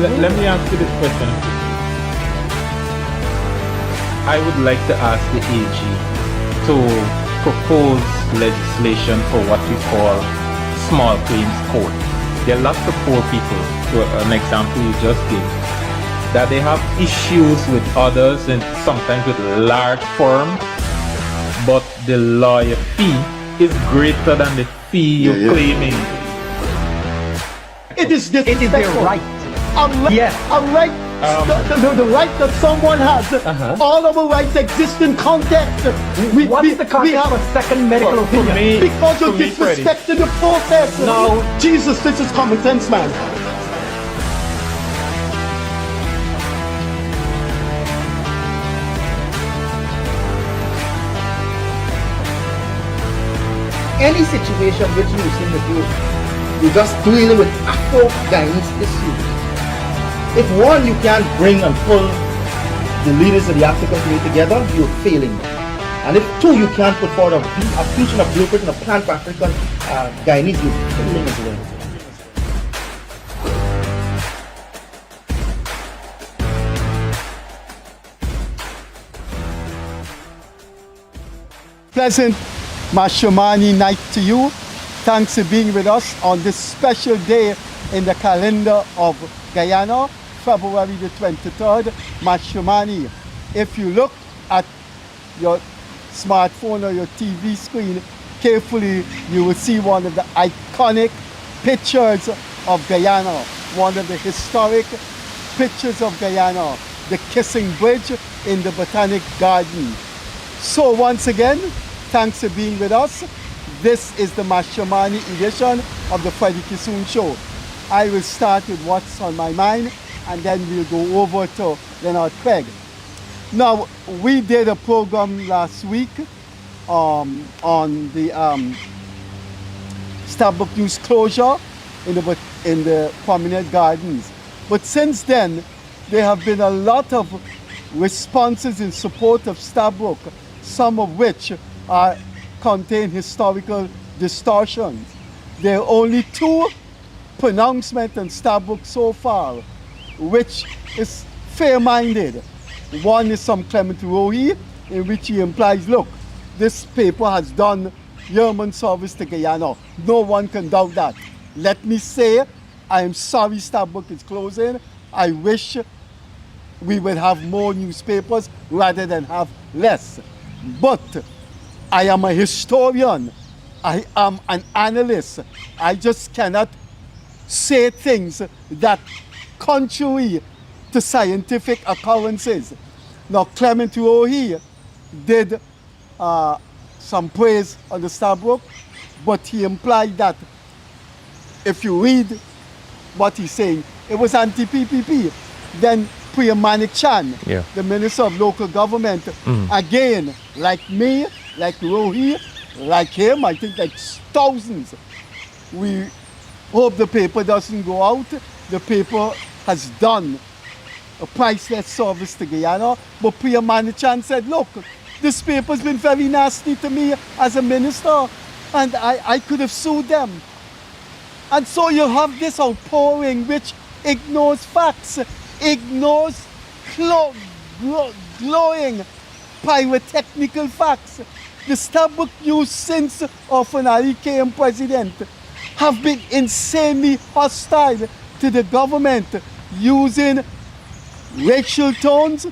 let me ask you this question. I would like to ask the AG to propose legislation for what we call small claims court. There are lots of poor people, to an example you just gave, that they have issues with others and sometimes with large firms, but the lawyer fee is greater than the fee you're claiming. It is their right. Yes. The right that someone has. All our rights exist in context. What is the context of a second medical opinion? Because you're disrespecting the process. No. Jesus, this is common sense, man. Any situation which you seem to do, you're just dealing with Afro-Guyanese issues. If one, you can't bring and pull the leaders of the African community together, you're failing. And if two, you can't put forward a future, a blueprint, and a plan for African Guyanese, you're failing as well. Pleasant Mashomani night to you. Thanks for being with us on this special day in the calendar of Guyana, February the 23rd, Mashomani. If you look at your smartphone or your TV screen carefully, you will see one of the iconic pictures of Guyana, one of the historic pictures of Guyana, the Kissing Bridge in the Botanic Garden. So once again, thanks for being with us. This is the Mashomani edition of the Freddie Kissoon Show. I will start with what's on my mind, and then we'll go over to Leonard Craig. Now, we did a program last week on the Stabroek News closure in the prominent gardens. But since then, there have been a lot of responses in support of Stabroek, some of which contain historical distortions. There are only two pronouncements on Stabroek so far, which is fair-minded. One is from Clement Rohi, in which he implies, look, this paper has done yeoman service to Guyana. No one can doubt that. Let me say, I am sorry Stabroek is closing. I wish we would have more newspapers rather than have less. But I am a historian. I am an analyst. I just cannot say things that contrary to scientific occurrences. Now, Clement Rohi did some praise on the Stabroek, but he implied that if you read what he's saying, it was anti-PPP. Then Priya Manik Chan, the Minister of Local Government, again, like me, like Rohi, like him, I think like thousands. We hope the paper doesn't go out. The paper has done a priceless service to Guyana. But Priya Manik Chan said, look, this paper's been very nasty to me as a minister, and I could have sued them. And so you have this outpouring which ignores facts, ignores glowing pyrotechnical facts. The Stabroek News since Ofanari became president have been insanely hostile to the government, using racial tones,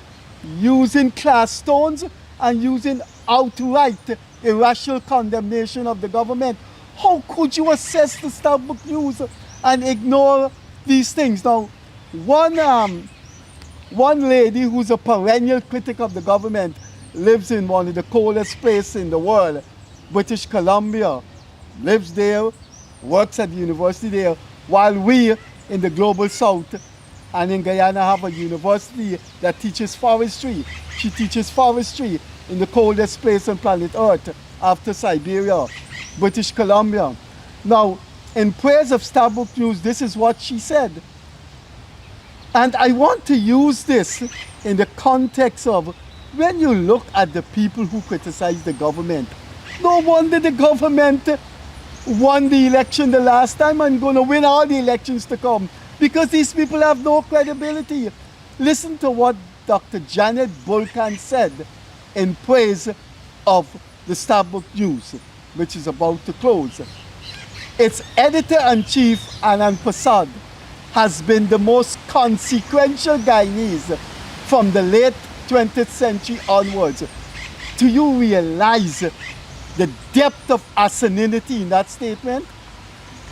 using class tones, and using outright irrational condemnation of the government. How could you assess the Stabroek News and ignore these things? Now, one lady who's a perennial critic of the government lives in one of the coldest places in the world, British Columbia, lives there, works at the university there, while we in the global south and in Guyana have a university that teaches forestry. She teaches forestry in the coldest place on planet Earth after Siberia, British Columbia. Now, in praise of Stabroek News, this is what she said. And I want to use this in the context of when you look at the people who criticize the government. No wonder the government won the election the last time and going to win all the elections to come. because these people have no credibility. Listen to what Dr. Janet Bulkan said in praise of the Stabroek News, which is about to close. Its editor-in-chief, Anand Prasad, has been the most consequential Guyanese from the late 20th century onwards. Do you realize the depth of asininity in that statement?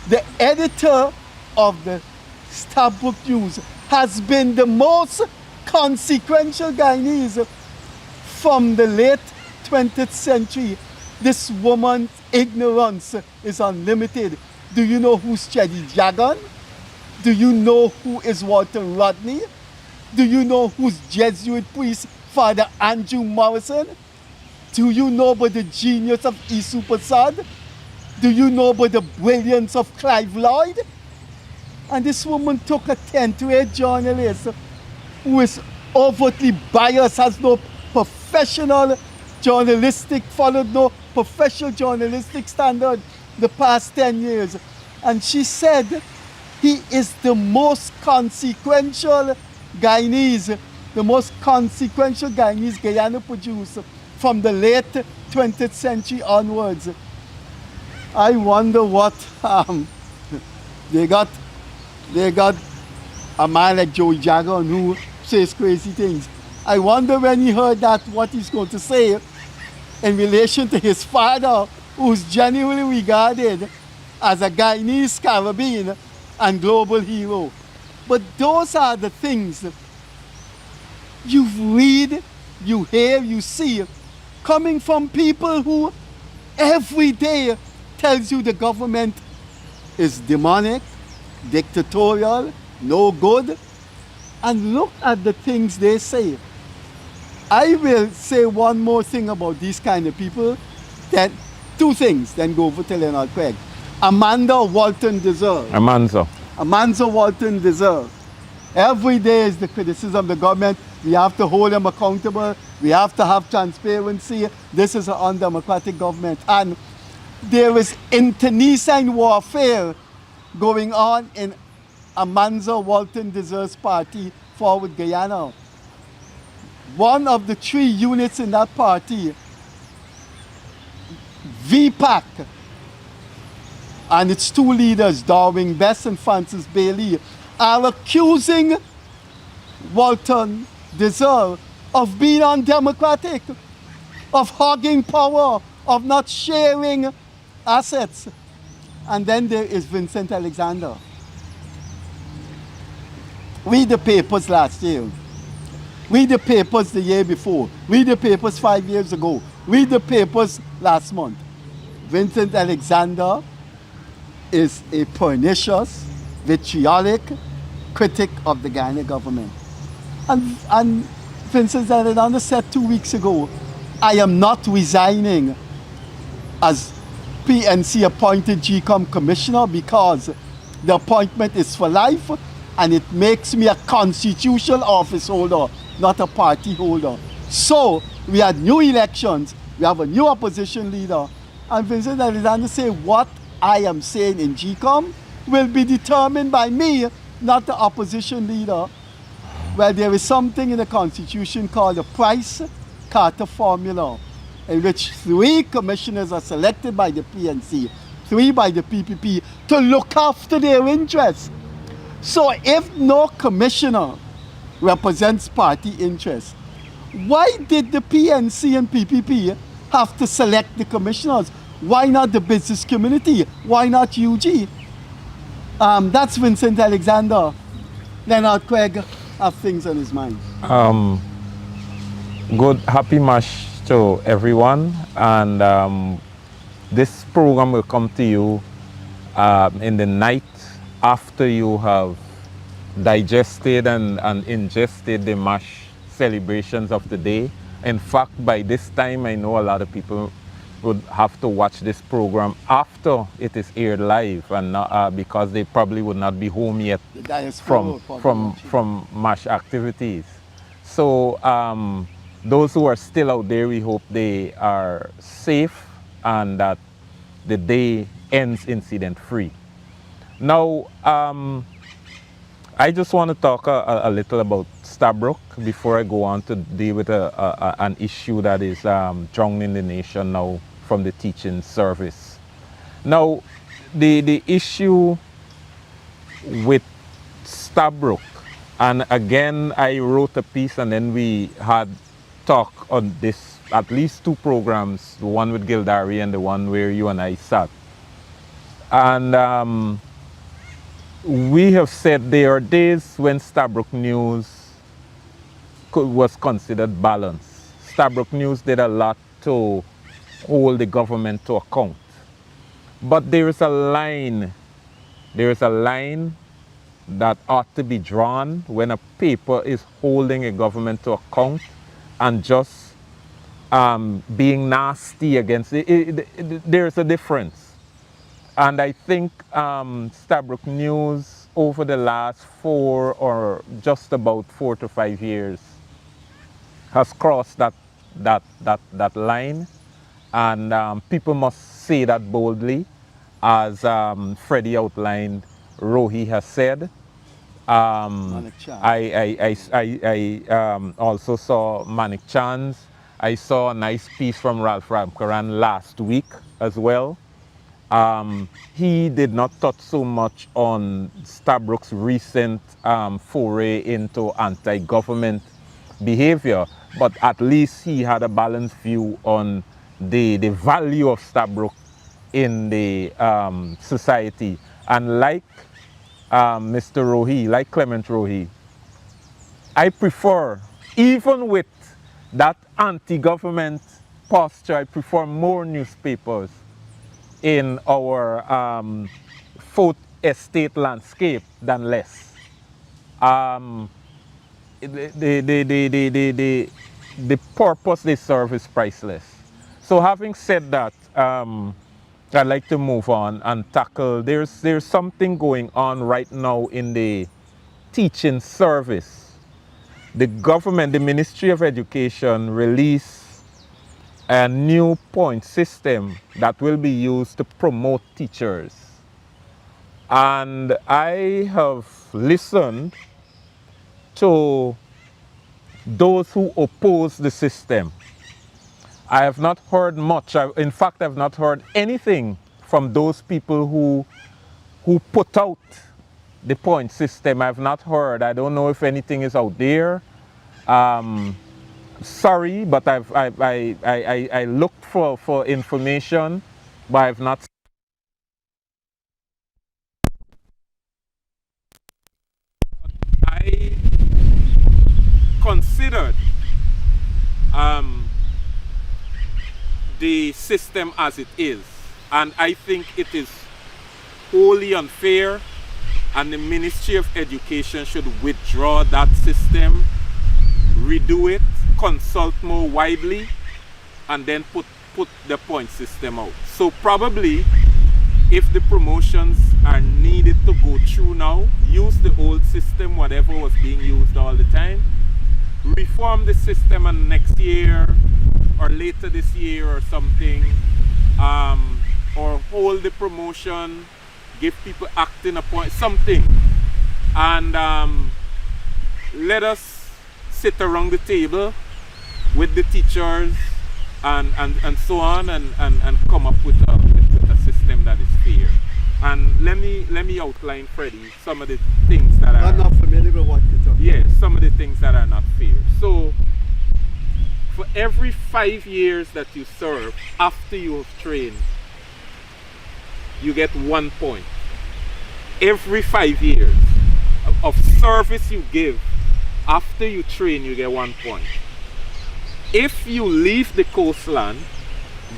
The editor of the Stabroek News has been the most consequential Guyanese from the late 20th century. This woman's ignorance is unlimited. Do you know who's Chedi Jagan? Do you know who is Walter Rodney? Do you know who's Jesuit priest Father Andrew Morrison? Do you know about the genius of Isu Prasad? Do you know about the brilliance of Clive Lloyd? And this woman took a 10th grade journalist who is overtly biased, has no professional journalistic, followed no professional journalistic standard the past 10 years. And she said he is the most consequential Guyanese, the most consequential Guyanese Guyana producer from the late 20th century onwards. I wonder what they got a man like Joey Jagan who says crazy things. I wonder when he heard that what he's going to say in relation to his father, who's genuinely regarded as a Guyanese, Caribbean, and global hero. But those are the things you read, you hear, you see, coming from people who every day tells you the government is demonic, dictatorial, no good. And look at the things they say. I will say one more thing about these kind of people, then two things, then go over to Leonard Craig. Amanda Walton Deserve. Amanda Walton Deserve. Every day is the criticism of the government. We have to hold them accountable. We have to have transparency. This is an undemocratic government. And there is internecine warfare going on in Amanda Walton Deserve's party, Forward Guyana. One of the three units in that party, VPAC, and its two leaders, Darwin Best and Francis Bailey, are accusing Walton Deserve of being undemocratic, of hogging power, of not sharing assets. And then there is Vincent Alexander. Read the papers last year. Read the papers the year before. Read the papers 5 years ago. Read the papers last month. Vincent Alexander is a pernicious, vitriolic critic of the Guyana government. And Vincent Alexander said 2 weeks ago, I am not resigning as PNC appointed GCOM commissioner because the appointment is for life and it makes me a constitutional office holder, not a party holder. So we had new elections, we have a new opposition leader, and Vincent Alexander said what I am saying in GCOM will be determined by me, not the opposition leader. Well, there is something in the Constitution called the Price-Carter formula, in which 3 commissioners are selected by the PNC, 3 by the PPP, to look after their interests. So if no commissioner represents party interests, why did the PNC and PPP have to select the commissioners? Why not the business community? Why not UG? That's Vincent Alexander. Leonard Craig have things on his mind. Good, happy mash to everyone. And this program will come to you in the night after you have digested and ingested the mash celebrations of the day. In fact, by this time, I know a lot of people would have to watch this program after it is aired live, and not, because they probably would not be home yet from MASH activities. So those who are still out there, we hope they are safe and that the day ends incident free. Now, I just want to talk a little about Stabroek before I go on to deal with an issue that is drowning the nation now from the teaching service. Now, the issue with Stabroek, and again I wrote a piece and then we had talk on this, at least 2 programs, the one with Gildari and the one where you and I sat. And we have said there are days when Stabroek News was considered balanced. Stabroek News did a lot to hold the government to account. But there is a line that ought to be drawn when a paper is holding a government to account and just being nasty against it. There's a difference. And I think Stabroek News over the last 4 or just about 4 to 5 years has crossed that line. And people must say that boldly, as Freddie outlined, Rohi has said. I also saw Manik Chan's. I saw a nice piece from Ralph Ramkaran last week as well. He did not touch so much on Stabroek's recent foray into anti-government behavior, but at least he had a balanced view on the value of Stabroek in the society. And like Mr. Rohi, like Clement Rohi, I prefer, even with that anti-government posture, I prefer more newspapers in our fourth estate landscape than less. The purpose they serve is priceless. So having said that, I'd like to move on and tackle, there's something going on right now in the teaching service. The government, the Ministry of Education released a new point system that will be used to promote teachers. And I have listened to those who oppose the system. I have not heard much. In fact, I've not heard anything from those people who put out the point system. I've not heard. I don't know if anything is out there. Sorry, but I looked for information, but I've not. I considered the system as it is, and I think it is wholly unfair, and the Ministry of Education should withdraw that system, redo it, consult more widely, and then put the point system out. So probably, if the promotions are needed to go through now, use the old system, whatever was being used all the time, reform the system, and next year or later this year or something, or hold the promotion, give people acting appointments, something, and let us sit around the table with the teachers and so on, and come up with a system that is fair. And let me outline, Freddie, some of the things that are... I'm not familiar with what you're talking about. Yeah, some of the things that are not fair. So, for every 5 years that you serve after you have trained, you get 1 point. Every 5 years of service you give after you train, you get 1 point. If you leave the coastland,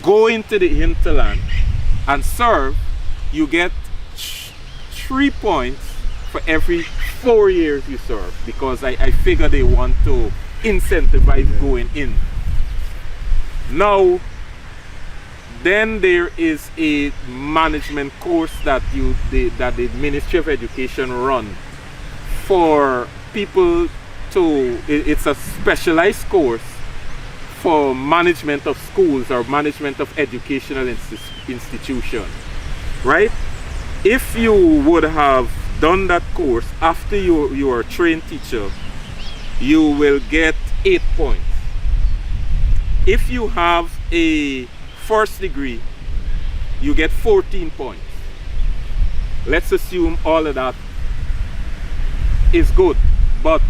go into the hinterland and serve, you get 3 points for every 4 years you serve, because I figure they want to incentivize going in. Now, then there is a management course that the Ministry of Education run for people to, it's a specialized course for management of schools or management of educational institutions, right? If you would have done that course, after you are a trained teacher, you will get 8 points. If you have a first degree, you get 14 points. Let's assume all of that is good, but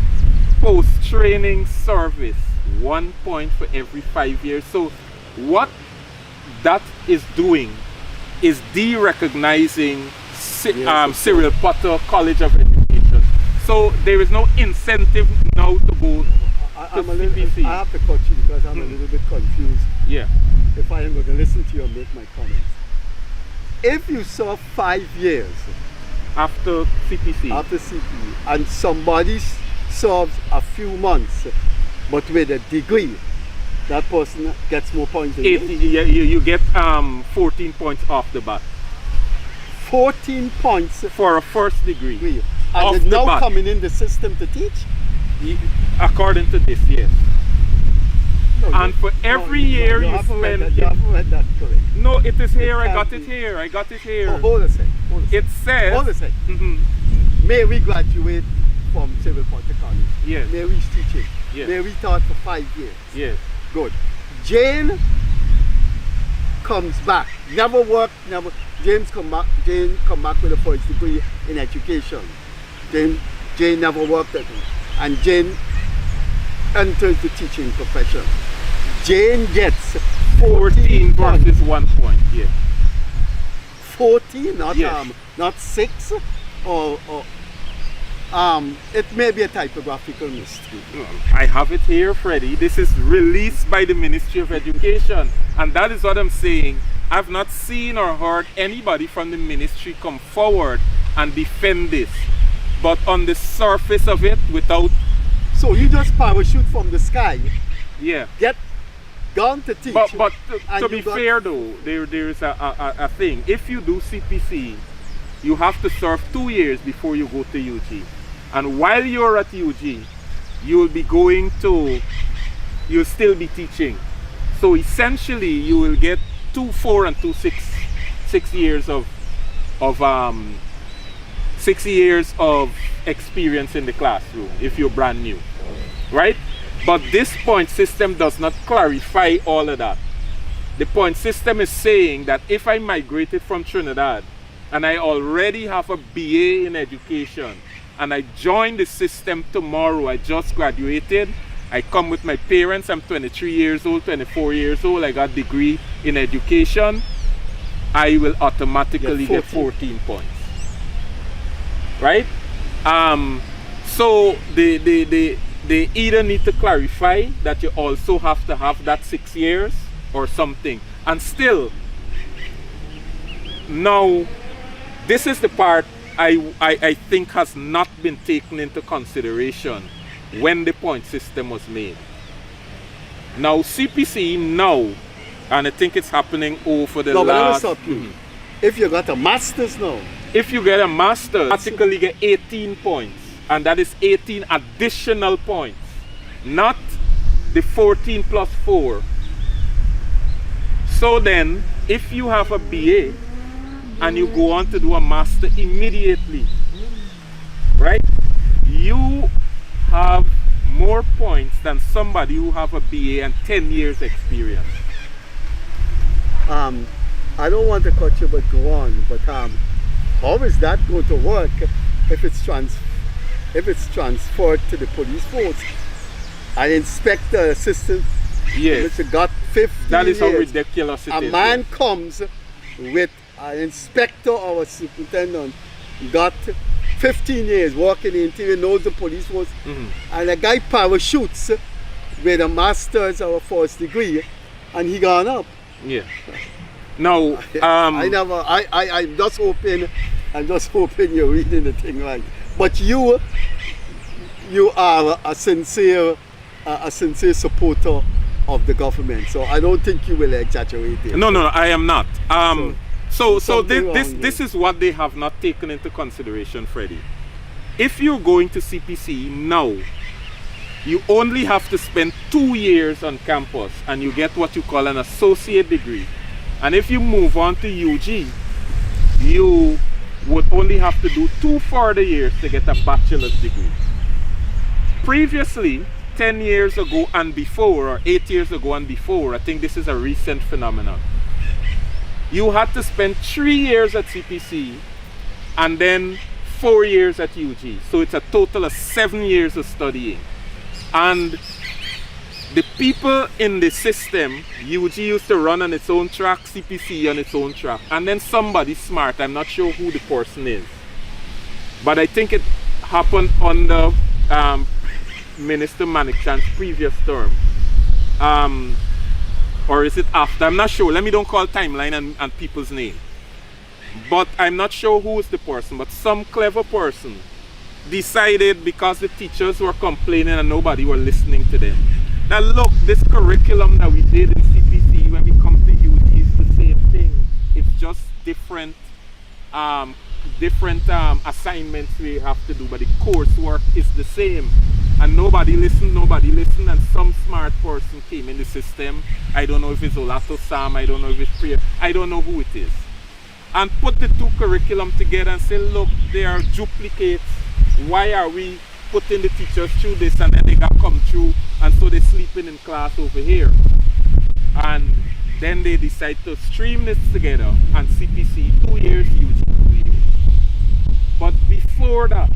post-training service, 1 point for every 5 years. So what that is doing is de-recognizing Cyril Potter College of Education. So there is no incentive now to go to CPC. I have to cut you because I'm a little bit confused. Yeah. If I am going to listen to you and make my comments. If you serve 5 years After CPC. after CPE and somebody serves a few months but with a degree, that person gets more points than 80, you. yeah, you get 14 points off the bat 14 points for a first degree. and Off it's the now bat. coming in the system to teach. According to this, yes. No, And for every year you haven't read spend that, you haven't read that correct. No, it is here. I can't got it be. here. I got it here. Oh, hold a sec. Hold a sec. It says. Hold a sec. Mhm. May we graduate from Civil Potter College? Yes. Mary's teaching. Yes. Mary taught for 5 years. Yes. Good. Jane comes back. Never worked. Never. Jane come back with a first degree in education. Jane never worked at it, and Jane enters the teaching profession. Jane gets 14 points. versus 1 point. Yeah. 14, not Yes. not 6, or it may be a typographical mistake. I have it here, Freddie. This is released by the Ministry of Education, and that is what I'm saying. I've not seen or heard anybody from the ministry come forward and defend this. But on the surface of it, without, So you just parachute from the sky, yeah. get gone to teach. But and to be you got- fair though, there is a thing. If you do CPC, you have to serve 2 years before you go to UG. And while you're at UG, you'll still be teaching. So essentially you will get 2, 4 and 2, 6 years of 6 years of experience in the classroom if you're brand new, right? But this point system does not clarify all of that. The point system is saying that if I migrated from Trinidad and I already have a BA in education and I join the system tomorrow, I just graduated, I come with my parents, I'm 23 years old, 24 years old, I got a degree in education, I will automatically get 14 points. Right? So they either need to clarify that you also have to have that 6 years or something. And still, now, this is the part I think has not been taken into consideration when the point system was made. Now, CPC now, and I think it's happening over the No, but let me last... stop you. If you got a master's now, If you get a master's, you automatically get 18 points. And that is 18 additional points. Not the 14 plus 4. So then, if you have a BA and you go on to do a master immediately, right? You have more points than somebody who have a BA and 10 years experience. I don't want to cut you, but go on. But how is that going to work if it's transferred to the police force? An inspector assistant, Yes, which got 15 that is how years. ridiculous it A is. man comes with an inspector or a superintendent, got 15 years working in the interior, knows the police force, and a guy parachutes with a master's or a first degree, and he gone up. Yeah. Now, I'm just hoping you're reading the thing right. But you are a sincere supporter of the government, so I don't think you will exaggerate it. no, I am not. So something wrong this is what they have not taken into consideration, Freddie. If you're going to CPC now, you only have to spend 2 years on campus and you get what you call an associate degree. And if you move on to UG, you would only have to do 2 further years to get a bachelor's degree. Previously, 10 years ago and before, or 8 years ago and before, I think this is a recent phenomenon, you had to spend 3 years at CPC and then 4 years at UG. So it's a total of 7 years of studying. And the people in the system, UG used to run on its own track, CPC on its own track. And then somebody smart, I'm not sure who the person is, but I think it happened under Minister Manikchan's previous term. Or is it after? I'm not sure. Let me don't call timeline and people's name. But I'm not sure who is the person, but some clever person decided, because the teachers were complaining and nobody were listening to them. Now look, this curriculum that we did in CPC when we come to UG is the same thing. It's just different assignments we have to do, but the coursework is the same. And nobody listened, and some smart person came in the system. I don't know if it's Olato Sam, I don't know if it's Priya, I don't know who it is. And put the two curriculum together and say, look, they are duplicates. Why are we putting the teachers through this and then they got come through and so they're sleeping in class over here? And then they decide to stream this together and CPC 2 years, UG 2 years. But before that,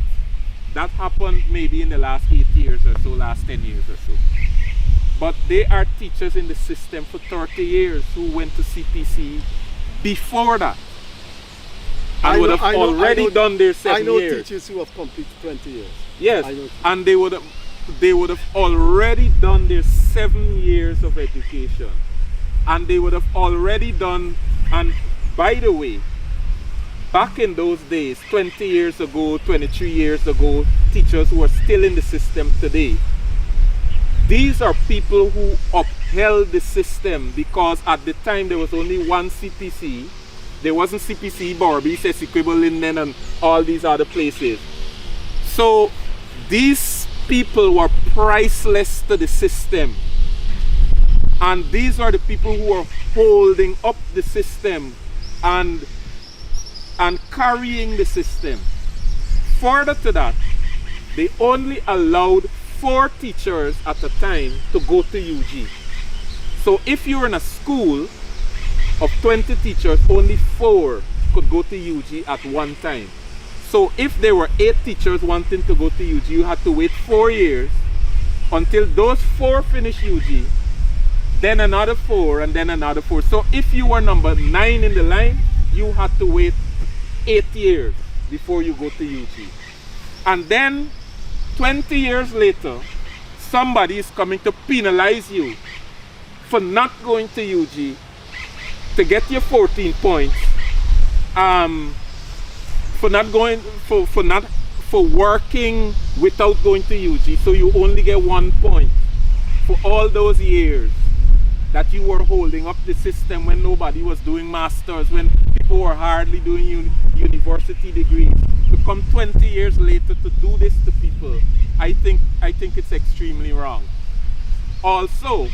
that happened maybe in the last 8 years or so, last 10 years or so. But they are teachers in the system for 30 years who went to CPC before that. And would have already done their 7 years. I know teachers who have completed 20 years. Yes, and they would have already done their 7 years of education. And they would have already done, and by the way, back in those days, 20 years ago, 23 years ago, teachers who are still in the system today, these are people who upheld the system, because at the time there was only one CPC. There wasn't CPC, Borby, Sesikwebo, Linden, and all these other places. So these people were priceless to the system. And these are the people who are holding up the system and carrying the system. Further to that, they only allowed 4 teachers at a time to go to UG. So if you're in a school of 20 teachers, only 4 could go to UG at one time. So if there were 8 teachers wanting to go to UG, you had to wait 4 years until those 4 finish UG, then another 4, and then another 4. So if you were number 9 in the line, you had to wait 8 years before you go to UG. And then 20 years later, somebody is coming to penalize you for not going to UG to get your 14 points, for working without going to UG. So you only get 1 point for all those years that you were holding up the system when nobody was doing masters, when people were hardly doing university degrees. To come 20 years later to do this to people, I think it's extremely wrong. Also,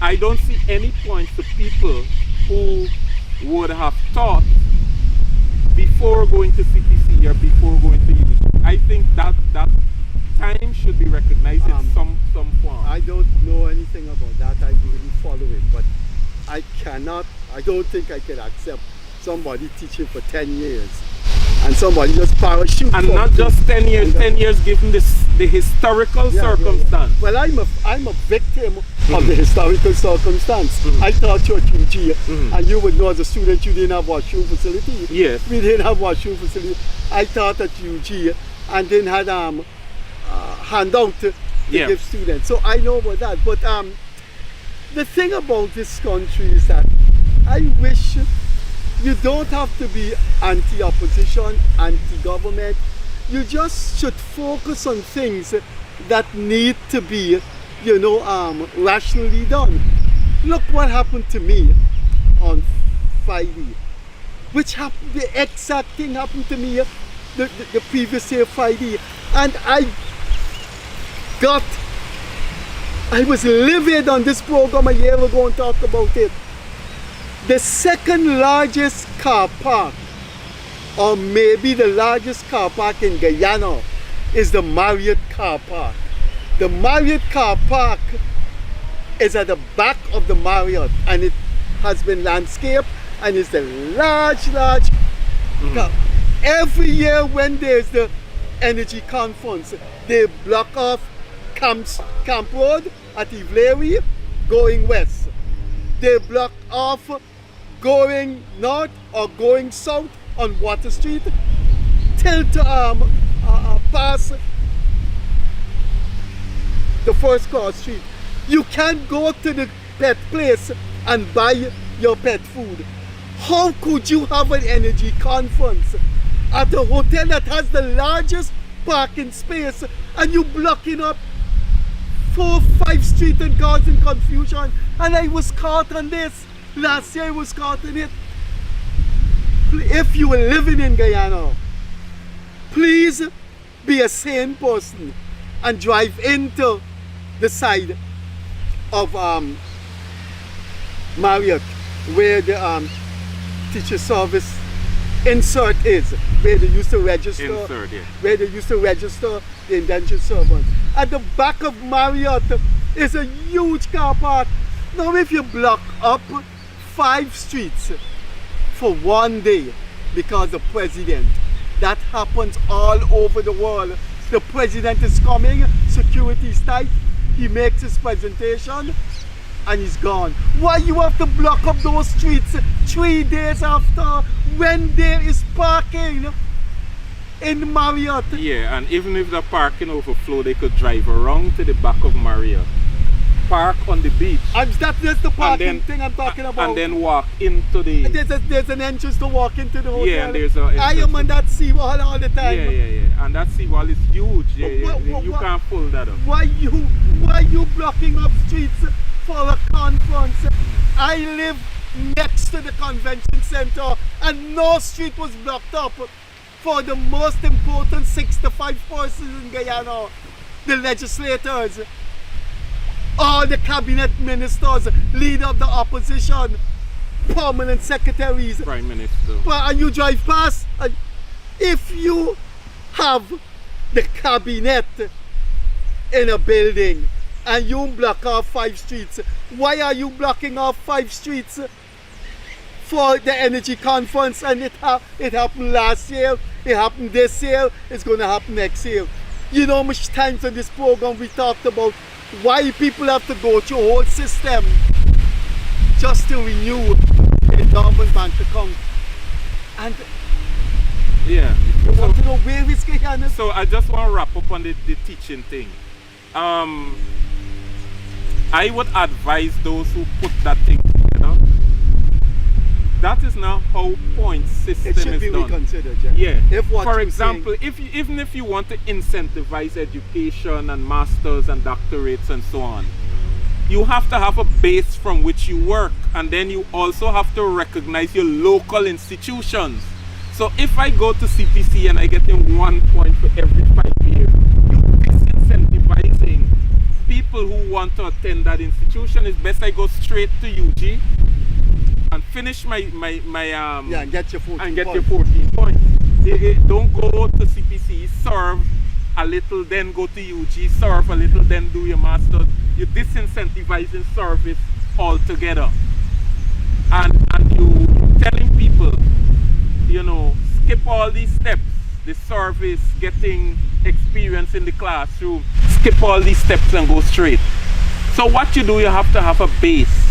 I don't see any points to people who would have taught before going to CPC or before going to UG. I think that time should be recognized in some form. I don't know anything about that. I didn't follow it, but I don't think I can accept somebody teaching for 10 years and somebody just parachute. And not just 10 years, 10 years given the historical circumstance. Well, I'm a victim of the historical circumstance. I taught you at UG, and you would know as a student you didn't have washroom facility. Yes. We didn't have washroom facility. I taught at UG and then had handout to give students. So I know about that. But the thing about this country is that I wish you don't have to be anti-opposition, anti-government. You just should focus on things that need to be, rationally done. Look what happened to me on Friday, which happened, the exact thing happened to me the previous year Friday, and I was livid on this program a year ago and talked about it. The second largest car park or maybe the largest car park in Guyana is the Marriott car park. The Marriott car park is at the back of the Marriott, and it has been landscaped, and it's a large car. Every year when there's the energy conference, they block off Camp Road at Ivlery going west. They block off going north or going south on Water Street till to pass the First Cross Street. You can't go to the pet place and buy your pet food. How could you have an energy conference at a hotel that has the largest parking space and you blocking up 4, 5 streets and causing confusion? And I was caught on this. Last year I was caught in it. If you are living in Guyana, please be a sane person and drive into the side of Marriott, where the teacher service insert is, where they used to register, where they used to register the indentured servants. At the back of Marriott is a huge car park. Now if you block up 5 streets for one day because the president, that happens all over the world. The president is coming, security is tight, he makes his presentation and he's gone. Why you have to block up those streets 3 days after when there is parking in Marriott? Yeah, and even if the parking overflow, they could drive around to the back of Marriott, park on the beach, and that's the parking thing I'm talking about. And then walk into the... There's an entrance to walk into the hotel. Yeah, and there's a... I am on that seawall all the time. Yeah. And that seawall is huge. You can't pull that up. Why you blocking up streets for a conference? I live next to the convention center and no street was blocked up for the most important 65 persons in Guyana, the legislators, all the cabinet ministers, leader of the opposition, permanent secretaries, prime minister. And you drive past, and if you have the cabinet in a building and you block off 5 streets, why are you blocking off 5 streets for the energy conference? And it happened last year, it happened this year, it's going to happen next year. You know how much times in this program we talked about why people have to go through a whole system just to renew their endowment bank account. And yeah, you want to know where is Guyana? So I just want to wrap up on the teaching thing. I would advise those who put that thing together. That is not how point system is done. It should be reconsidered, yeah. For example, even if you want to incentivize education and masters and doctorates and so on, you have to have a base from which you work, and then you also have to recognize your local institutions. So if I go to CPC and I get in 1 point for every 5 years, you're disincentivizing people who want to attend that institution. It's best I go straight to UG and finish my and get your 14 points. Don't go to CPC, serve a little, then go to UG, serve a little, then do your master's. You're disincentivizing service altogether. And you telling people, you know, skip all these steps, the service, getting experience in the classroom, skip all these steps and go straight. So what you do, you have to have a base.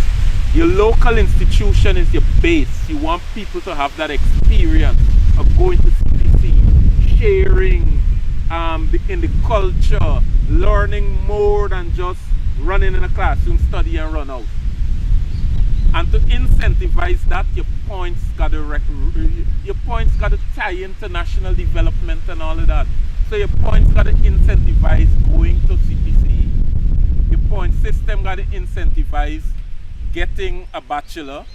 Your local institution is your base. You want people to have that experience of going to CPC, sharing in the culture, learning more than just running in a classroom, study and run out. And to incentivize that, your points got to tie into national development and all of that. So your points got to incentivize going to CPC. Your point system got to incentivize getting a bachelor.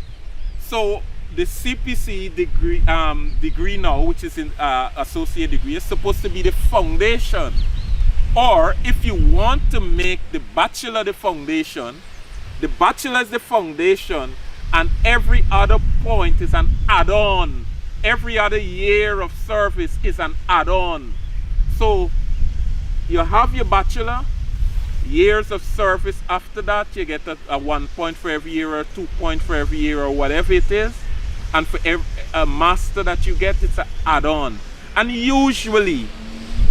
So the CPC degree now, which is in associate degree, is supposed to be the foundation. Or if you want to make the bachelor the foundation, the bachelor is the foundation, and every other point is an add-on. every other year of service is an add-on. So you have your bachelor, years of service after that, you get a 1 point for every year or 2 point for every year or whatever it is. And for a master that you get, it's an add-on. And usually,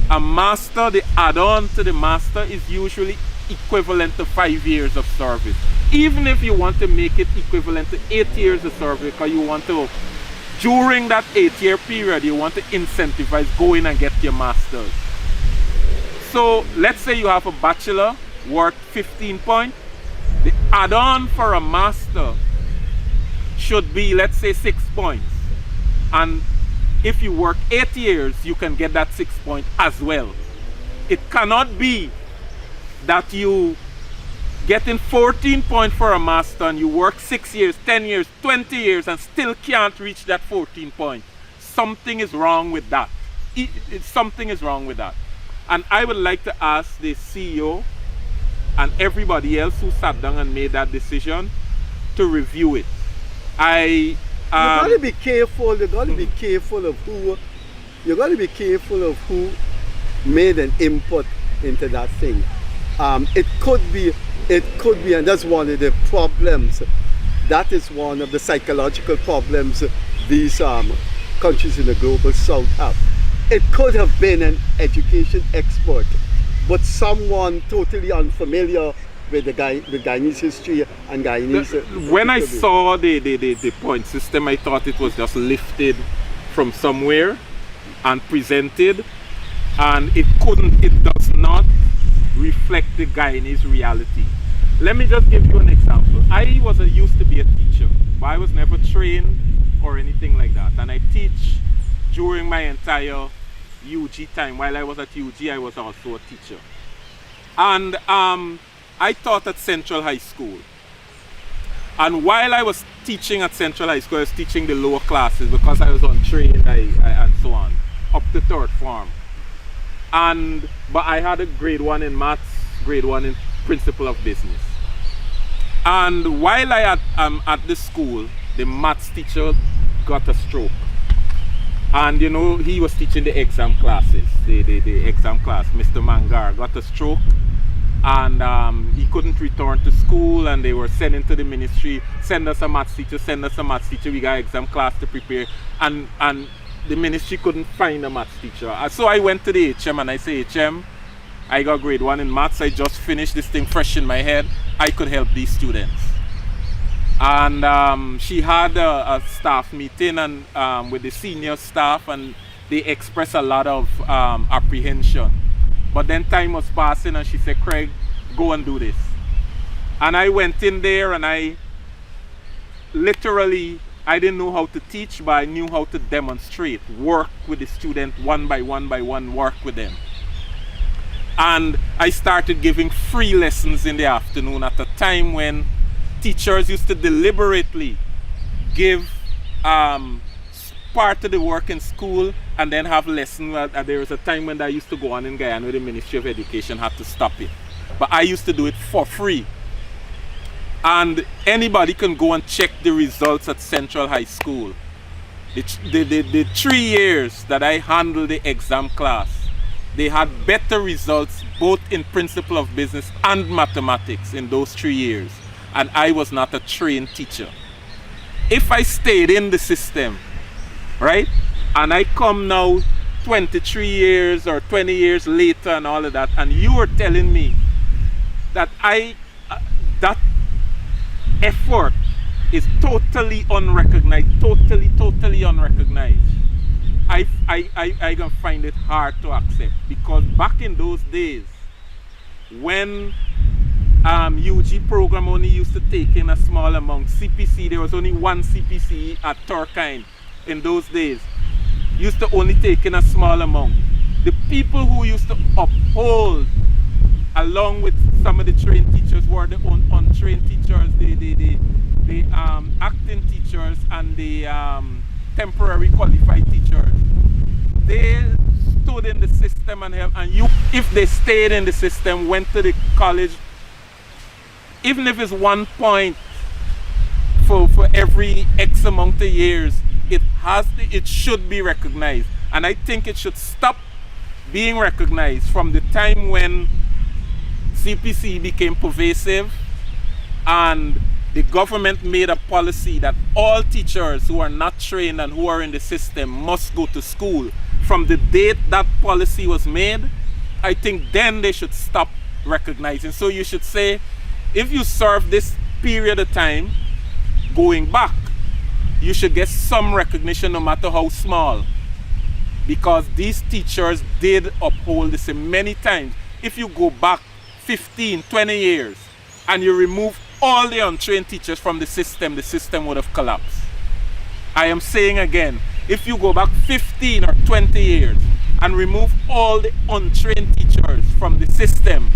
a master, the add-on to the master is usually equivalent to 5 years of service. Even if you want to make it equivalent to 8 years of service, because you want to, during that 8-year period, you want to incentivize going and get your master's. So let's say you have a bachelor worth 15 points. The add-on for a master should be, let's say, 6 points. And if you work 8 years, you can get that 6 points as well. It cannot be that you getting 14 points for a master and you work 6 years, 10 years, 20 years and still can't reach that 14 points. Something is wrong with that. Something is wrong with that. And I would like to ask the CEO and everybody else who sat down and made that decision to review it. You gotta be careful. You gotta be careful of who. You gotta be careful of who made an input into that thing. It could be, and that's one of the problems. That is one of the psychological problems these countries in the global south have. It could have been an education expert, but someone totally unfamiliar with the Guyanese history and Guyanese. When I saw the point system, I thought it was just lifted from somewhere and presented, and it does not reflect the Guyanese reality. Let me just give you an example. I used to be a teacher, but I was never trained or anything like that. And I teach during my entire UG time. While I was at UG, I was also a teacher. And I taught at Central High School. And while I was teaching at Central High School, I was teaching the lower classes because I was untrained and so on, up to third form. But I had a grade 1 in maths, grade 1 in principle of business. And while I at the school, the maths teacher got a stroke. And you know, he was teaching the exam classes, the exam class. Mr. Mangar got a stroke, and he couldn't return to school, and they were sending to the ministry, send us a maths teacher, we got exam class to prepare, and the ministry couldn't find a maths teacher. So I went to the HM and I said, HM, I got grade 1 in maths, I just finished this thing fresh in my head, I could help these students. And she had a staff meeting and with the senior staff, and they expressed a lot of apprehension. But then time was passing and she said, Craig, go and do this. And I went in there and I didn't know how to teach, but I knew how to demonstrate, work with the student one by one, work with them. And I started giving free lessons in the afternoon at a time when teachers used to deliberately give part of the work in school and then have lessons. There was a time when I used to go on in Guyana, the Ministry of Education had to stop it. But I used to do it for free. And anybody can go and check the results at Central High School. The 3 years that I handled the exam class, they had better results both in principle of business and mathematics in those 3 years. And I was not a trained teacher. If I stayed in the system, right, and I come now 23 years or 20 years later and all of that, and you are telling me that that effort is totally unrecognized, totally unrecognized, I can find it hard to accept. Because back in those days, when UG program only used to take in a small amount, CPC, there was only one CPC at Turkine in those days, used to only take in a small amount. The people who used to uphold, along with some of the trained teachers, were the untrained teachers, the acting teachers and the temporary qualified teachers. They stood in the system and helped, and if they stayed in the system, went to the college, even if it's 1 point for every X amount of years, it should be recognized. And I think it should stop being recognized from the time when CPC became pervasive and the government made a policy that all teachers who are not trained and who are in the system must go to school. From the date that policy was made, I think then they should stop recognizing. So you should say, if you serve this period of time, going back, you should get some recognition no matter how small. Because these teachers did uphold this many times. If you go back 15, 20 years and you remove all the untrained teachers from the system would have collapsed. I am saying again, if you go back 15 or 20 years and remove all the untrained teachers from the system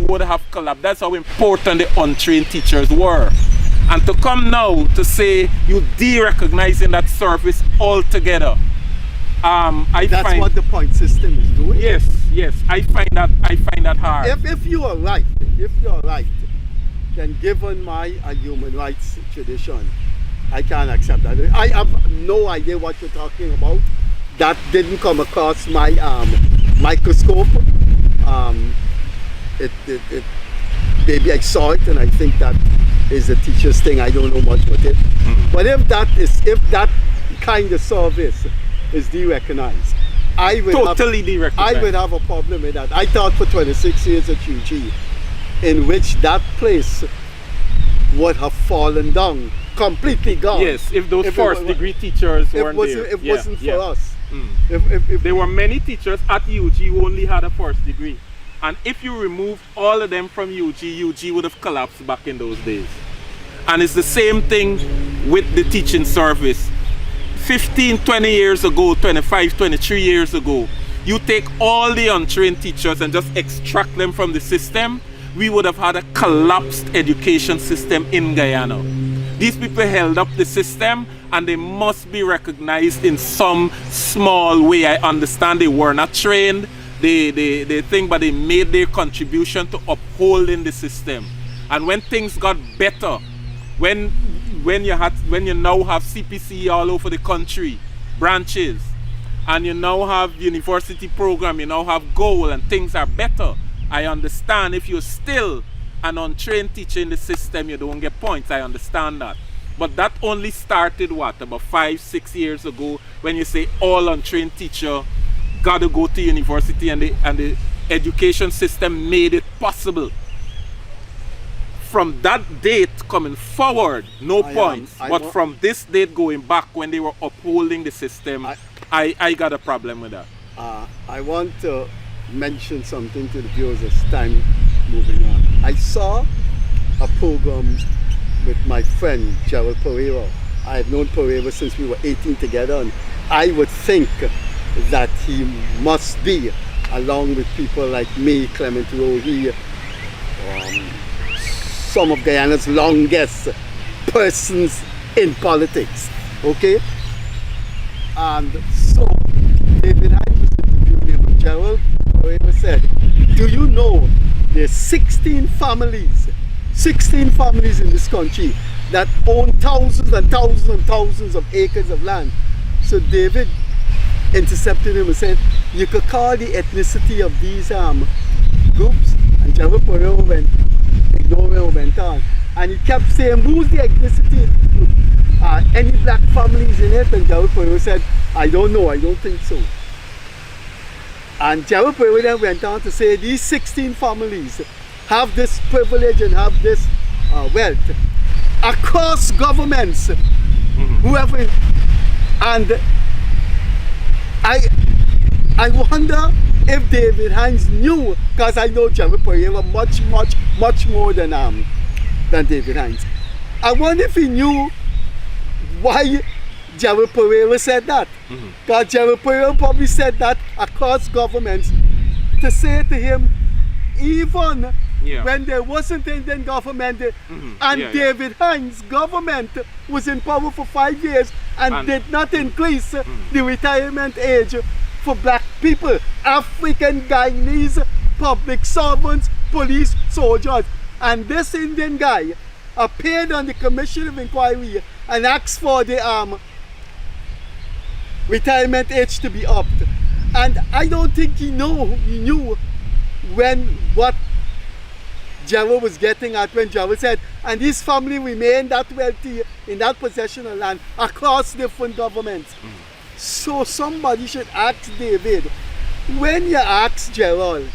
would have collapsed. That's how important the untrained teachers were. And to come now to say you de-recognizing that service altogether, that's what the point system is doing. Yes, I find that hard. If you are right, then given my human rights tradition, I can't accept that. I have no idea what you're talking about. That didn't come across my microscope. Maybe I saw it and I think that is a teacher's thing. I don't know much about it. But if that kind of service is de-recognized, I would have a problem with that. I taught for 26 years at UG, in which that place would have fallen down, completely gone. Yes, if those first degree teachers weren't there. It wasn't for us. If there were many teachers at UG who only had a first degree. And if you remove all of them from UG would have collapsed back in those days. And it's the same thing with the teaching service. 15, 20 years ago, 25, 23 years ago, you take all the untrained teachers and just extract them from the system, we would have had a collapsed education system in Guyana. These people held up the system and they must be recognized in some small way. I understand they were not trained, they think, but they made their contribution to upholding the system. And when things got better, when you now have CPC all over the country, branches, and you now have university program, you now have goal, and things are better, I understand if you're still an untrained teacher in the system, you don't get points. I understand that. But that only started what, about 5-6 years ago, when you say all untrained teacher got to go to university, and the education system made it possible. From that date coming forward, no points. But from this date going back, when they were upholding the system, I got a problem with that. I want to mention something to the viewers as time moving on. I saw a program with my friend Gerald Pereira. I have known Pereira since we were 18 together, and I would think that he must be, along with people like me, Clement Rohi, some of Guyana's longest persons in politics. Okay? And so David Hines was interviewing him, and Gerald Pereira said, do you know there's 16 families in this country that own thousands and thousands and thousands of acres of land? So David intercepted him and said, you could call the ethnicity of these groups, and Gerald Pereira went on, and he kept saying, who's the ethnicity group? Any black families in it? And Gerald Pereira said, I don't know, I don't think so. And Gerald Pereira then went on to say, these 16 families have this privilege and have this wealth across governments, whoever. And I wonder if David Hines knew, because I know Gerald Pereira much more than David Hines. I wonder if he knew why Gerald Pereira said that. Because Gerald Pereira probably said that across governments to say to him, even when there wasn't Indian government David Hines' government was in power for 5 years and did not increase the retirement age for black people, African Guyanese, public servants, police, soldiers. And this Indian guy appeared on the Commission of Inquiry and asked for the retirement age to be upped. And I don't think he knew what Gerald was getting at when Gerald said, and his family remained that wealthy in that possession of land across different governments. So somebody should ask David, when you ask Gerald,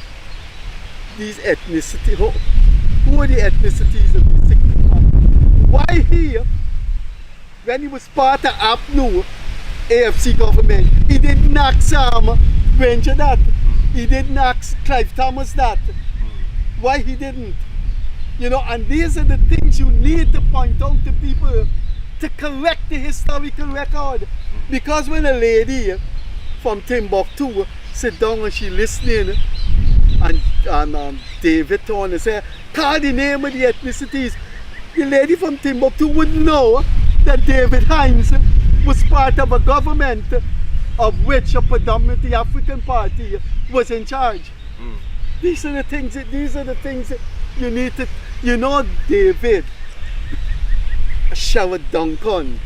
these ethnicities, who are the ethnicities of these 16 families? Why he, when he was part of APNU+AFC government, he didn't ask Ranger that. He didn't ask Clive Thomas that. Why he didn't? You know, and these are the things you need to point out to people to correct the historical record. Because when a lady from Timbuktu sit down and she listening, and David Thorne say, call the name of the ethnicities, the lady from Timbuktu would know that David Hines was part of a government of which a predominantly African party was in charge. These are the things that you need to, you know, David, Sherrod Duncan,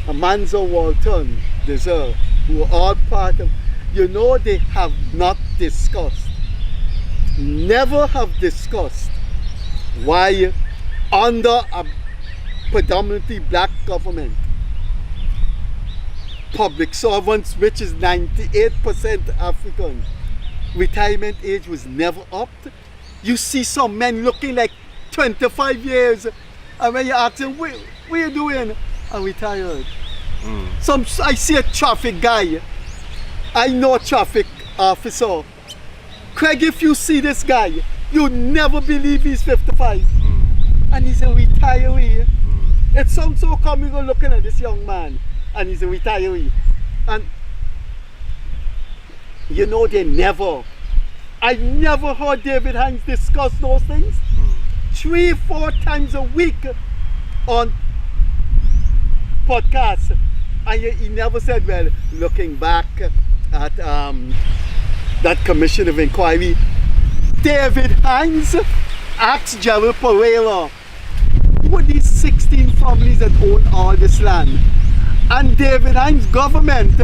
Amanzo Walton, Deserve, who are all part of, you know, they have not discussed, never have discussed why under a predominantly black government, public servants, which is 98% African, retirement age was never upped. You see some men looking like 25 years, and when you ask them, what are you doing? I'm retired. I see a traffic guy, I know a traffic officer. Craig, if you see this guy, you never believe he's 55. And he's a retiree. It sounds so comical looking at this young man, and he's a retiree. And you know, I never heard David Hines discuss those things. 3-4 times a week on podcasts, and he never said, well, looking back at that commission of inquiry, David Hines asked Gerald Pereira, who are these 16 families that own all this land? And David Hines' government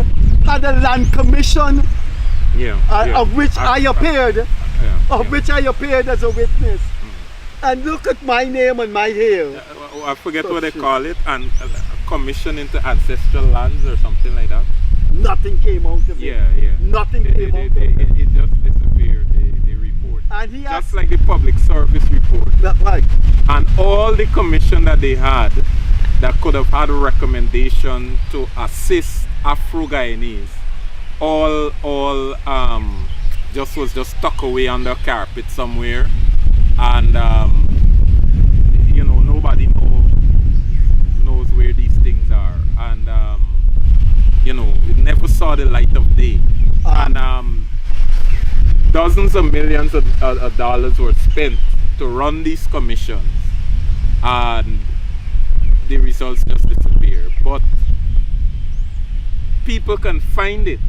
had a land commission of which I appeared, which I appeared as a witness. And look at my name and my hair. I forget what they call it, and commission into ancestral lands or something like that. Nothing came out of it. Nothing came out of it. It just disappeared, the report. And he just like the public service report. That's right. And all the commission that they had that could have had a recommendation to assist Afro Guyanese, all was tucked away under carpet somewhere, and you know, nobody knows where these things are, and you know, it never saw the light of day. And dozens of millions of dollars were spent to run these commissions, and the results just disappear. But people can find it.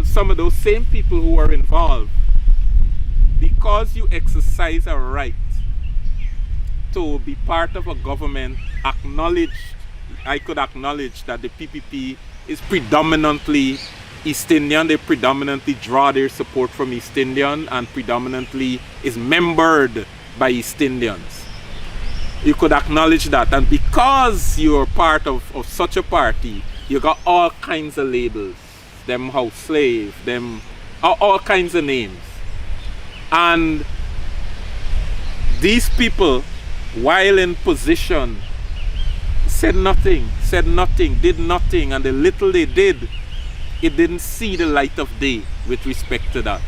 Some of those same people who are involved, because you exercise a right to be part of a government, I could acknowledge that the PPP is predominantly East Indian. They predominantly draw their support from East Indian and predominantly is membered by East Indians. You could acknowledge that, and because you're part of such a party, you got all kinds of labels, them house slave, them all kinds of names. And these people, while in position, said nothing, did nothing, and the little they did, it didn't see the light of day with respect to that.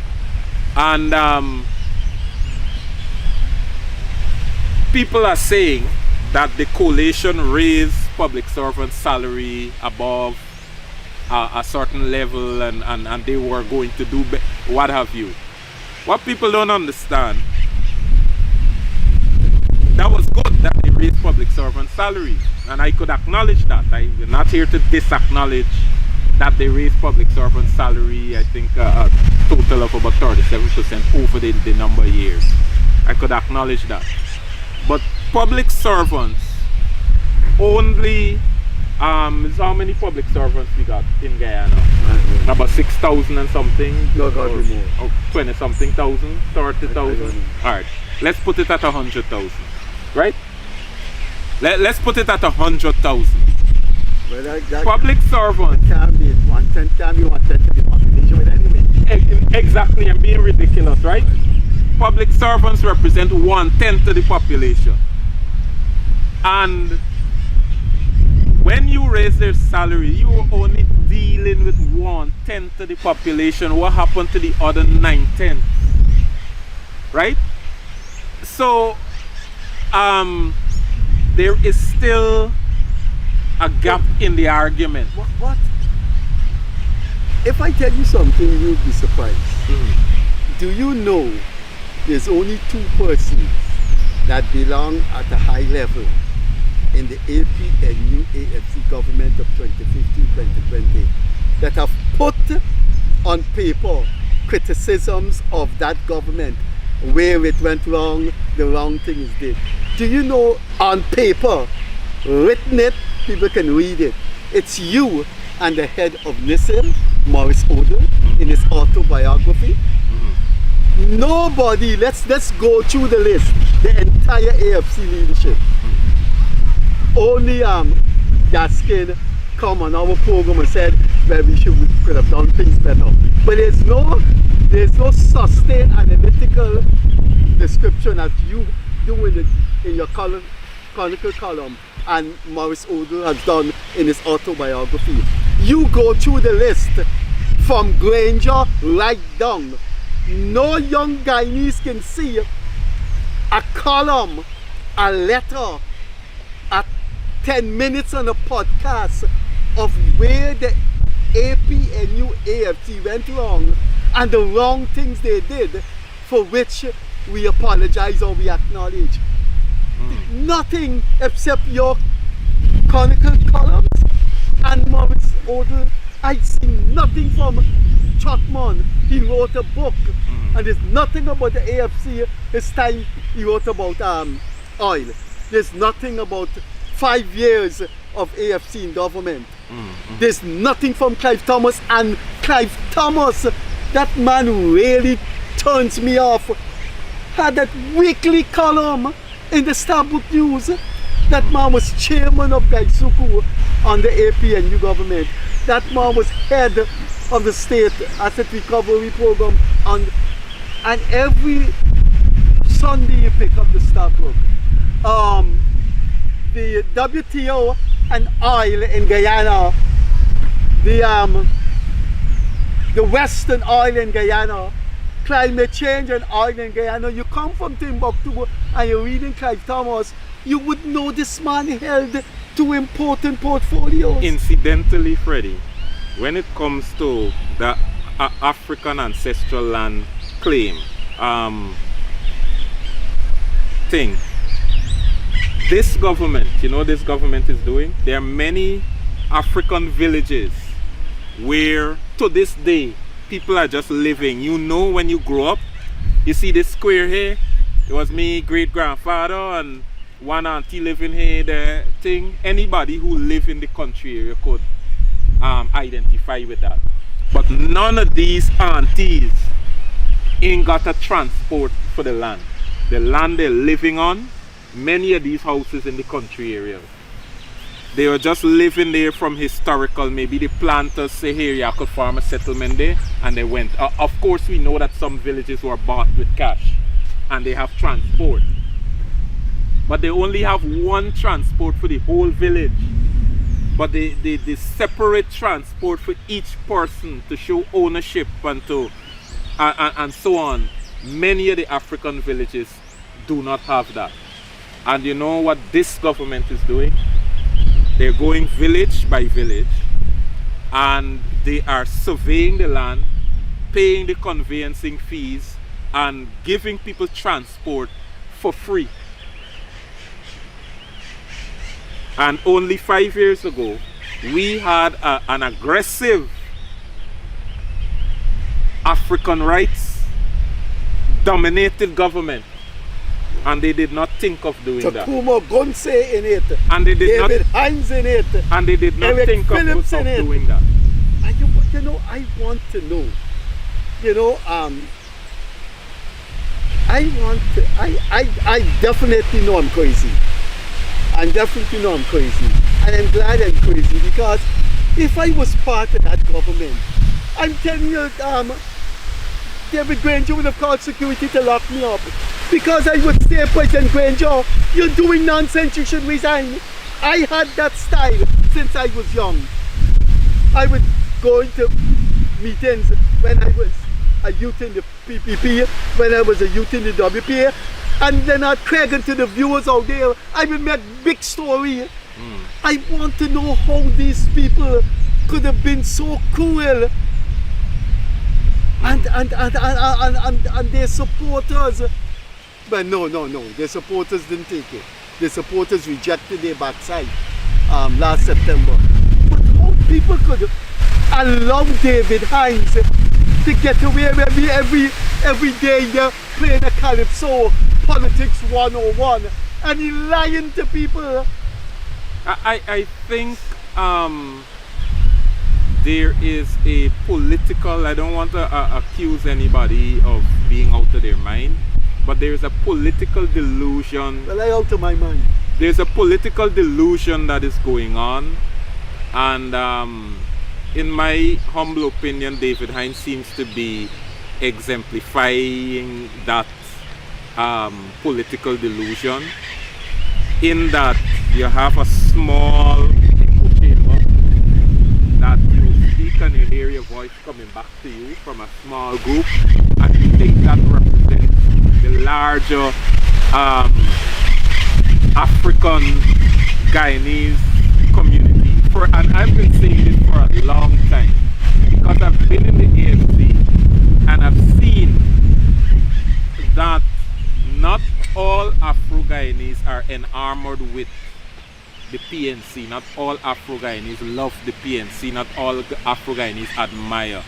And people are saying that the coalition raised public servants' salary above a certain level, and they were going to do what have you. What people don't understand, that was good that they raised public servant salaries, and I could acknowledge that. I'm not here to disacknowledge that they raised public servant salary, I think a total of about 37% over the number of years. I could acknowledge that. But public servants only So how many public servants we got in Guyana? About 6,000 and something? No, got to be more. 20 something thousand? 30,000? Alright, let's put it at 100,000. Right? Let's put it at 100,000. Well, that Public servants. can't be 1/10, can't be 1/10 of the population anyway. Exactly, I'm being ridiculous, right? Public servants represent 1/10 of the population. And when you raise their salary, you are only dealing with 1/10 of the population. What happened to the other 9/10? Right? So, there is still a gap in the argument. What? If I tell you something, you'll be surprised. Do you know there's only 2 persons that belong at a high level in the APNU+AFC government of 2015-2020 that have put on paper criticisms of that government, where it went wrong, the wrong thing is did. Do you know, on paper, written it, people can read it. It's you and the head of NISIL, Maurice Odell, in his autobiography. Nobody, let's go through the list, the entire AFC leadership. Only Gaskin come on our program and said, well, we could have done things better. But there's no sustained analytical description that you do in your chronicle column and Maurice Odell has done in his autobiography. You go through the list from Granger right down. No young Guyanese can see a column, a letter, a 10 minutes on a podcast of where the APNU+AFC went wrong and the wrong things they did, for which we apologize or we acknowledge. Nothing except your chronicle columns and Maurice Odell. I see nothing from Chotman. He wrote a book and there's nothing about the AFC. This time he wrote about oil. There's nothing about 5 years of AFC in government. There's nothing from Clive Thomas, and Clive Thomas, that man really turns me off, had that weekly column in the Stabroek News. That man was chairman of Gaisuku on the APNU government. That man was head of the state asset recovery program, and every Sunday you pick up the Stabroek. The WTO and oil in Guyana, the Western oil in Guyana, climate change and oil in Guyana. You come from Timbuktu and you're reading Clive Thomas, you would know this man held 2 important portfolios. Incidentally, Freddie, when it comes to the African ancestral land claim thing, this government, you know, this government is doing, there are many African villages where to this day people are just living. You know, when you grow up, you see this square here, it was me great grandfather and one auntie living here, the thing. Anybody who live in the country area could identify with that. But none of these aunties ain't got a transport for the land. The land they're living on, many of these houses in the country area, they were just living there from historical. Maybe the planters say, here you could farm a settlement there, and they went. Of course, we know that some villages were bought with cash and they have transport, but they only have one transport for the whole village. But they separate transport for each person to show ownership and to and so on. Many of the African villages do not have that. And you know what this government is doing? They're going village by village and they are surveying the land, paying the conveyancing fees and giving people transport for free. And only 5 years ago, we had an aggressive African rights dominated government And they did not think of doing that. Takuma Gonse in it. And they did David not. Hines in it. And they did not Eric think of Phillips in it. doing that. And you know, I want to know. You know, I definitely know I'm crazy. I definitely know I'm crazy. And I'm glad I'm crazy because if I was part of that government, I'm telling you, David Granger would have called security to lock me up. Because I would say, President Granger, you're doing nonsense, you should resign. I had that style since I was young. I would go into meetings when I was a youth in the PPP, when I was a youth in the WPA, and then I'd Craig and to the viewers out there, I would make big story. I want to know how these people could have been so cruel. And their supporters, but no, their supporters didn't take it. Their supporters rejected their backside last September. But how people could allow David Hines to get away every day they're playing a calypso, politics 101, and he lying to people. I think there is a political, I don't want to accuse anybody of being out of their mind, but there is a political delusion. Well, I out of my mind. There's a political delusion that is going on, and in my humble opinion, David Hines seems to be exemplifying that political delusion, in that you have a small echo chamber that you speak and you hear your voice coming back to you from a small group, and you think that represents the larger African Guyanese community. And I've been saying this for a long time, because I've been in the AFC and I've seen that not all Afro-Guyanese are enamored with the PNC. Not all Afro-Guyanese love the PNC. Not all Afro-Guyanese admire.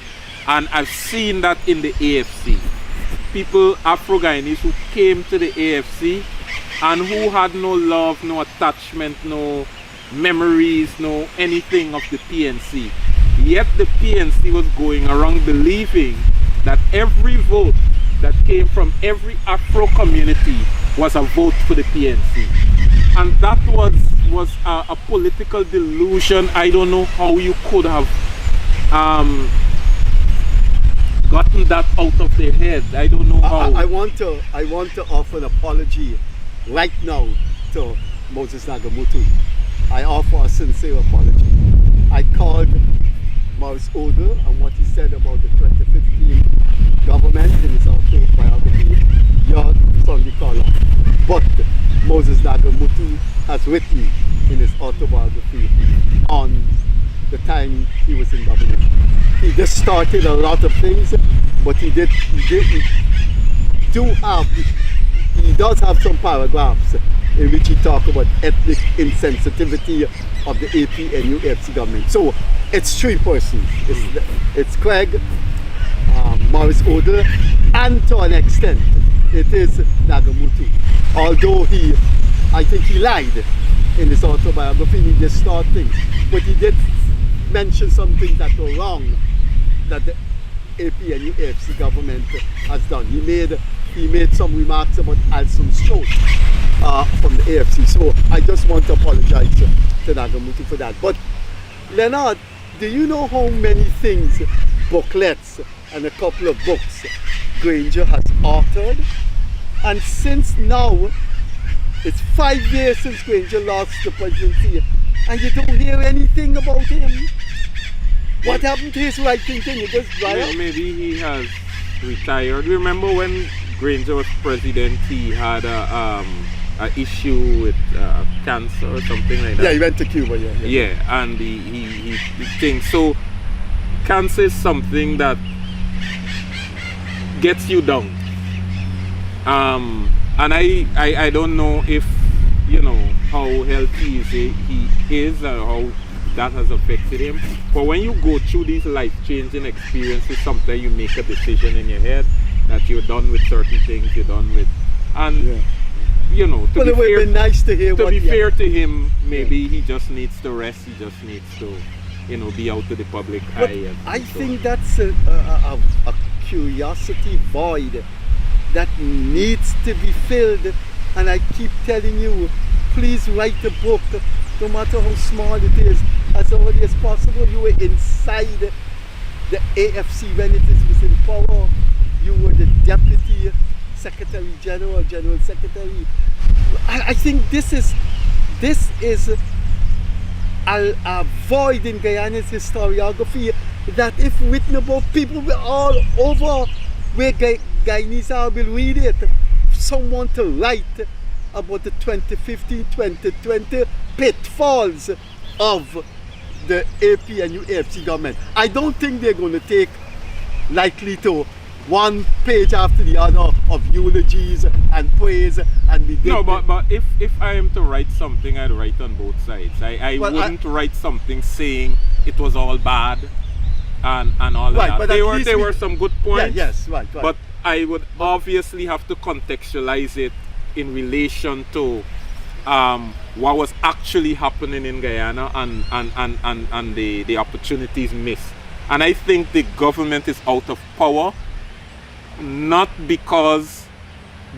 And I've seen that in the AFC. People, Afro-Guyanese who came to the AFC and who had no love, no attachment, no memories, no anything of the PNC. Yet the PNC was going around believing that every vote that came from every Afro community was a vote for the PNC. And that was a political delusion. I don't know how you could have gotten that out of their head. I don't know how. I want to offer an apology right now to Moses Nagamutu. I offer a sincere apology. I called Maurice Oda and what he said about the 2015 government in his autobiography. You're Sunday caller. But Moses Nagamutu has written in his autobiography on the time he was in government. He just started a lot of things, but he does have some paragraphs in which he talks about ethnic insensitivity of the APNU+AFC government. So it's three persons. It's Craig, Maurice Oda, and to an extent it is Nagamutu. Although I think he lied in his autobiography, he just started things. But he did mention some things that were wrong that the APNU+AFC government has done. He made some remarks about Alson's throat from the AFC. So I just want to apologize to Nagamutu for that. But Leonard, do you know how many things, booklets and a couple of books Granger has authored? And since now, it's 5 years since Granger lost the presidency, and you don't hear anything about him. What happened to his writing thing? It just dry up? Maybe he has retired. Remember when Granger was president, he had a issue with cancer or something like that? Yeah, he went to Cuba, yeah. Yeah, and he thinks so. Cancer is something that gets you down. And I don't know if, you know, how healthy he is or how that has affected him. But when you go through these life-changing experiences, sometimes you make a decision in your head that you're done with certain things, you're done with. And you know, Well, it would have been nice to hear to what be he had. fair to him, maybe he just needs to rest. He just needs to, you know, be out to the public But eye. I so think on. that's a curiosity void that needs to be filled. And I keep telling you, please write a book, no matter how small it is, as early as possible. You were inside the AFC when it was in power. You were the Deputy Secretary General, General Secretary. I think this is a void in Guyana's historiography that if written about, people will all over where Guyanese are will read it. Someone to write about the 2015-2020 pitfalls of the APNU+AFC government. I don't think they're going to take likely to one page after the other of eulogies and praise and be No, but if I am to write something, I'd write on both sides. I wouldn't write something saying it was all bad and all Right, of but that. There were some good points. Yeah, yes, right. But I would obviously have to contextualize it in relation to what was actually happening in Guyana and the opportunities missed. And I think the government is out of power, not because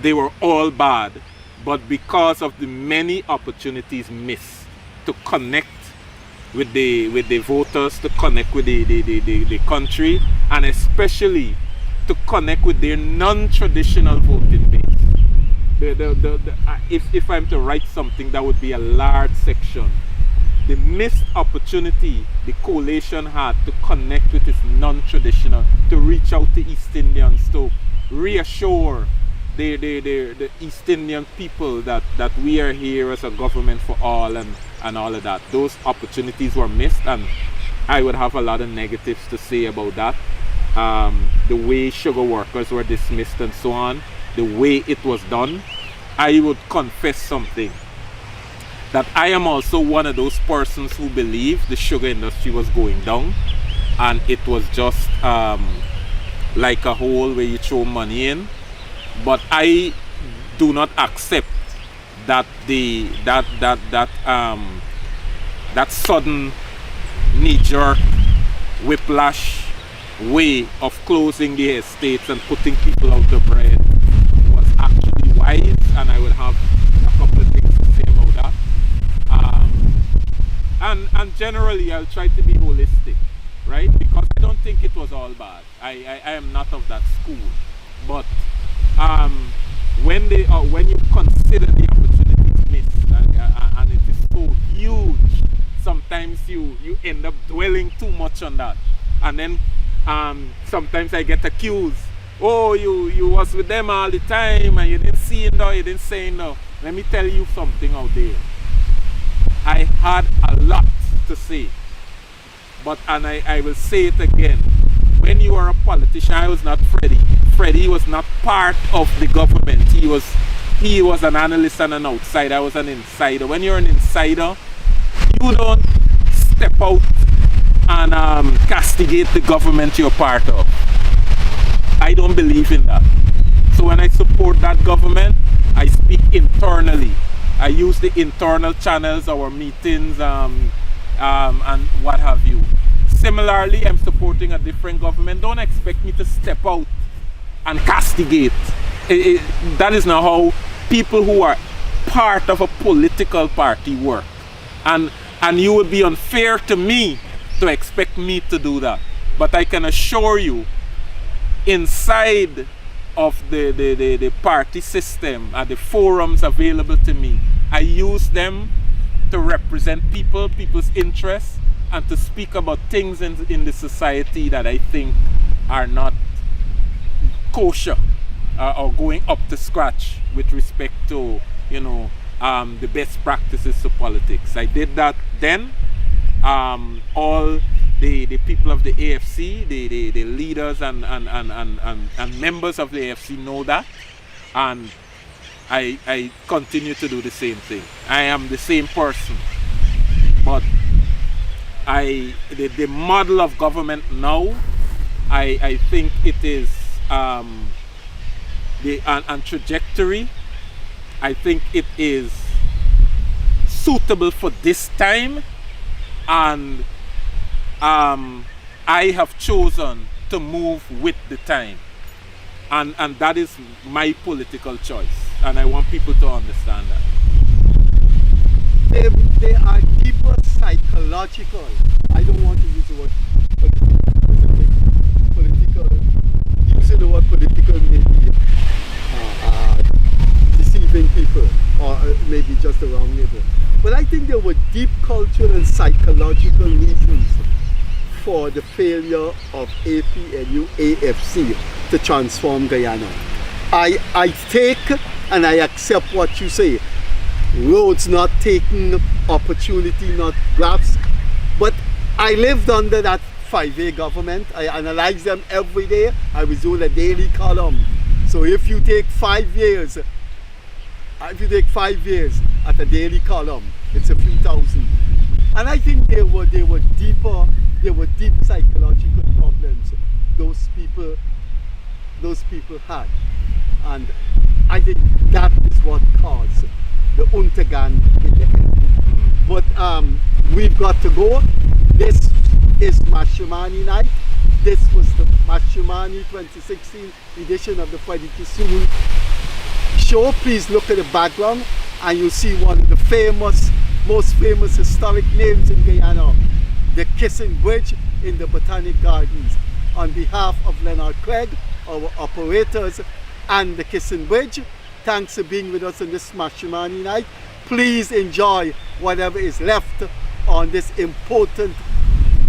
they were all bad, but because of the many opportunities missed to connect with the voters, to connect with the country, and especially to connect with their non-traditional voting base. If I'm to write something, that would be a large section. The missed opportunity the coalition had to connect with its non-traditional, to reach out to East Indians, to reassure the East Indian people that we are here as a government for all and all of that. Those opportunities were missed, and I would have a lot of negatives to say about that. The way sugar workers were dismissed and so on, the way it was done. I would confess something, that I am also one of those persons who believe the sugar industry was going down, and it was just like a hole where you throw money in. But I do not accept that that sudden knee-jerk whiplash way of closing the estates and putting people out of bread was actually wise, and I would have a couple of things to say about that. And generally I'll try to be holistic, right? Because I don't think it was all bad. I am not of that school. But when you consider the opportunities missed, and it is so huge, sometimes you end up dwelling too much on that. And then sometimes I get accused, oh, you was with them all the time and you didn't see it, you didn't say no. Let me tell you something out there. I had a lot to say, and I will say it again. When you are a politician, I was not Freddie. Freddie was not part of the government. He was an analyst and an outsider. I was an insider. When you're an insider, you don't step out and castigate the government you're part of. I don't believe in that. So when I support that government, I speak internally. I use the internal channels, our meetings, and what have you. Similarly, I'm supporting a different government. Don't expect me to step out and castigate. That is not how people who are part of a political party work. And you would be unfair to me to expect me to do that. But I can assure you, inside of the party system and the forums available to me, I use them to represent people's interests, and to speak about things in the society that I think are not kosher or going up to scratch with respect to, the best practices of politics. I did that then. All the people of the AFC, the leaders and members of the AFC know that, and I continue to do the same thing. I am the same person, but the model of government now, I think it is and trajectory I think it is suitable for this time, and I have chosen to move with the time, and that is my political choice, and I want people to understand that. They are deeper psychological. I don't want to use the word political. Using the word political may be deceiving people, or maybe just the wrong label. But I think there were deep cultural and psychological reasons for the failure of APNU+AFC to transform Guyana. I take and I accept what you say. Roads not taken, opportunity not grasped. But I lived under that 5-year government. I analyze them every day. I was doing a daily column. So if you take 5 years, at a daily column, it's a few thousand. And I think there were deep psychological problems those people had. And I think that is what caused the Untergang in the end. But we've got to go. This is Mashimani night. This was the Mashimani 2016 edition of the Freddie Kissoon show. Please look at the background and you'll see one of the most famous historic names in Guyana, the Kissoon Bridge in the Botanic Gardens. On behalf of Leonard Craig, our operators, and the Kissoon Bridge, thanks for being with us on this Mashimani night. Please enjoy whatever is left on this important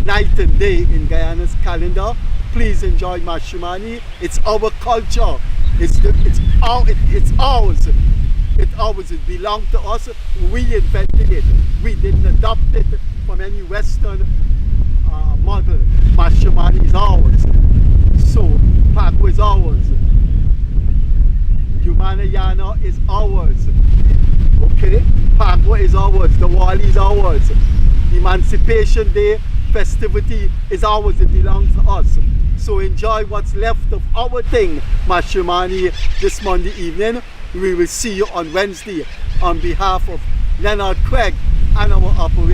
night and day in Guyana's calendar. Please enjoy Mashimani. It's our culture. It's ours. It's ours. It belongs to us. We invented it. We didn't adopt it from any Western model. Mashimani is ours. So Paco is ours. Humanayana is ours. Okay? Paco is ours. The Wali is ours. Emancipation Day festivity is ours. It belongs to us. So enjoy what's left of our thing, Mashimani, this Monday evening. We will see you on Wednesday. On behalf of Leonard Craig and our operator.